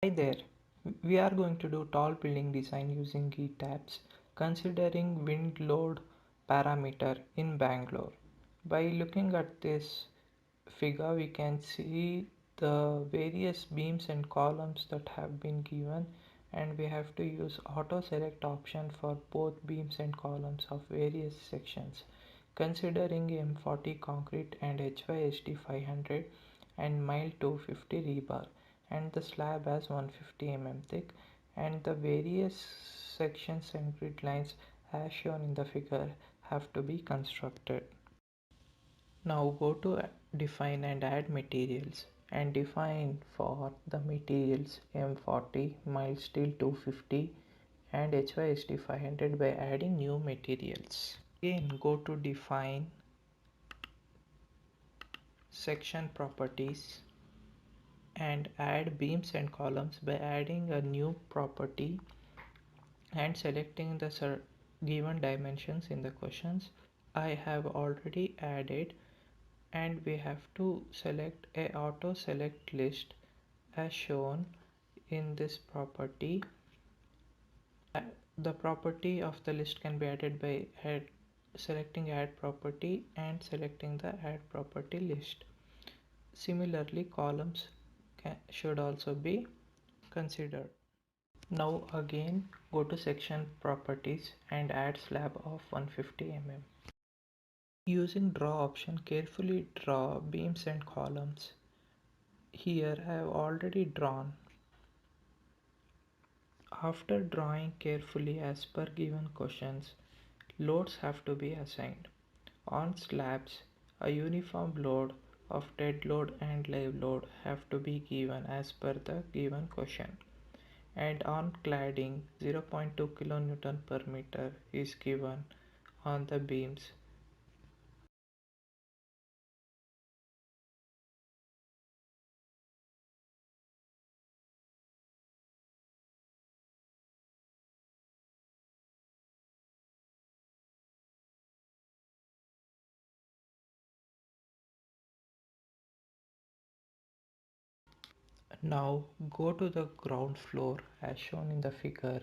Hi there. We are going to do tall building design using tabs considering wind load parameter in Bangalore. By looking at this figure we can see the various beams and columns that have been given, and we have to use auto select option for both beams and columns of various sections considering M40 concrete and HYSD 500 and mile 250 rebar, and the slab has 150 thick, and the various sections and grid lines as shown in the figure have to be constructed. Now go to define and add materials, and define for the materials M40, mild steel 250 and HYSD 500 by adding new materials. Again go to define, section properties, and add beams and columns by adding a new property and selecting the given dimensions in the questions. I have already added, and we have to select a auto select list as shown in this property. The property of the list can be added by selecting add property and selecting the add property list. Similarly, columns should also be considered. Now again go to section properties and add slab of 150 Using draw option, carefully draw beams and columns. Here I have already drawn. After drawing carefully as per given questions, loads have to be assigned. On slabs, a uniform load of dead load and live load have to be given as per the given question. And on cladding, 0.2 kN per meter is given on the beams. Now go to the ground floor as shown in the figure.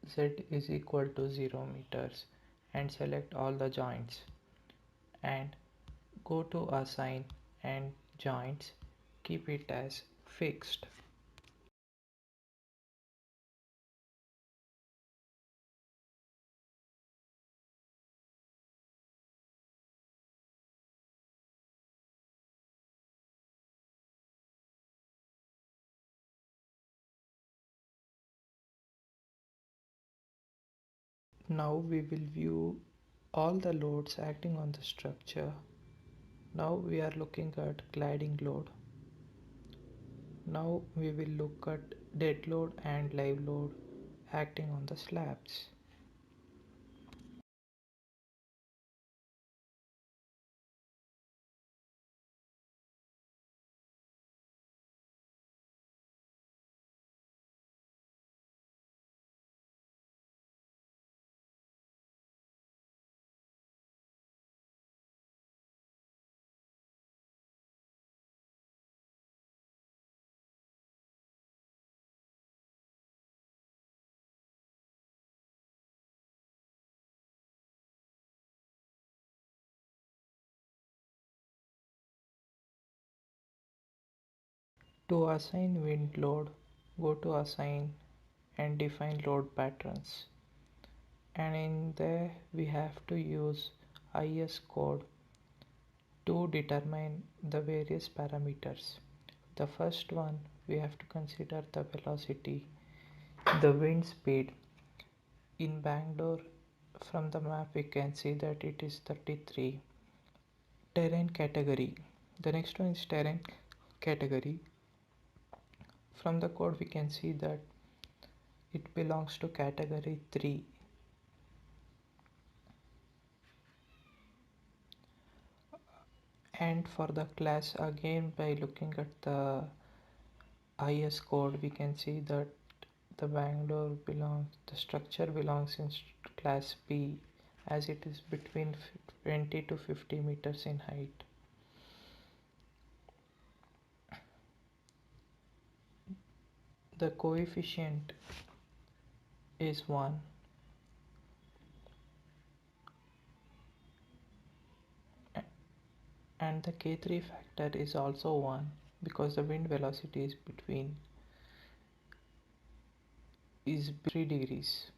Z is equal to 0 meters, and select all the joints and go to assign and joints, keep it as fixed. Now we will view all the loads acting on the structure. Now we are looking at cladding load. Now we will look at dead load and live load acting on the slabs. To assign wind load, go to assign and define load patterns. And in there we have to use IS code to determine the various parameters. The first one, we have to consider the velocity, the wind speed. In Bangalore, from the map we can see that it is 33. Terrain category. The next one is terrain category. From the code we can see that it belongs to category 3. And for the class, again by looking at the IS code we can see that the structure belongs in class B, as it is between 20 to 50 meters in height. The coefficient is 1 and the K3 factor is also 1 because the wind velocity is between is 3 degrees.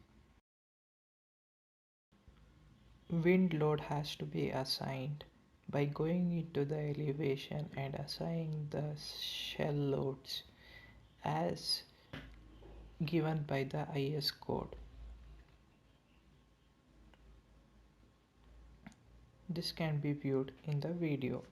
Wind load has to be assigned by going into the elevation and assigning the shell loads as given by the IS code. This can be viewed in the video.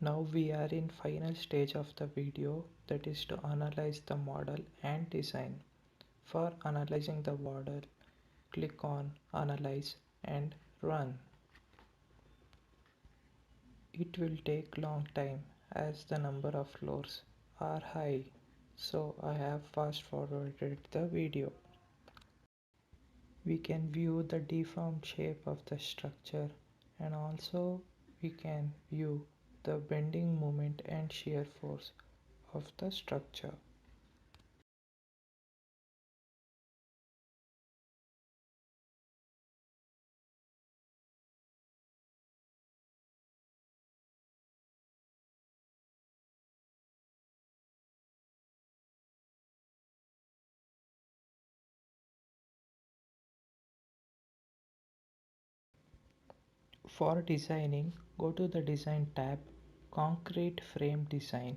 Now we are in final stage of the video, that is to analyze the model and design. For analyzing the model, click on Analyze and Run. It will take long time as the number of floors are high, so I have fast forwarded the video. We can view the deformed shape of the structure and also we can view the bending moment and shear force of the structure. For designing, go to the Design tab, Concrete Frame Design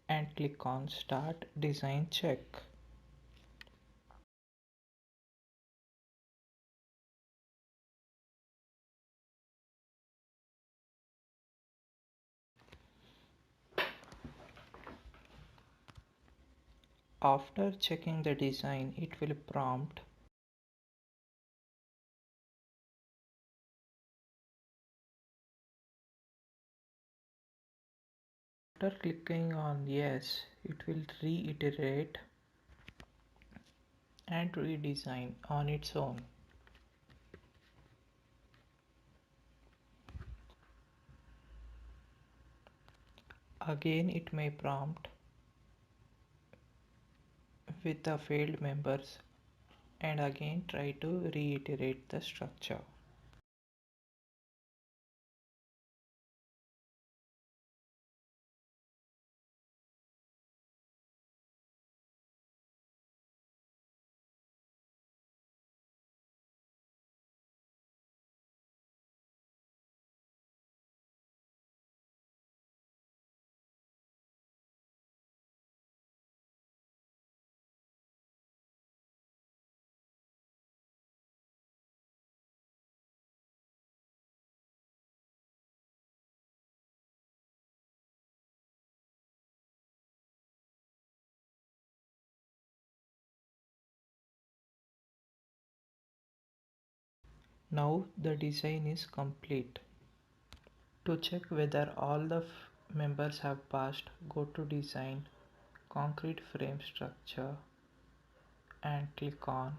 and click on Start Design Check. After checking the design, it will prompt after clicking on yes, it will reiterate and redesign on its own. Again, it may prompt with the failed members and again try to reiterate the structure. Now the design is complete. To check whether all the members have passed, go to Design, Concrete Frame Structure and click on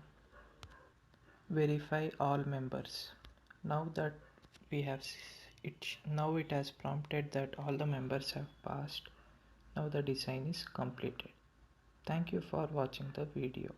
Verify All Members. Now that we have now it has prompted that all the members have passed. Now the design is completed. Thank you for watching the video.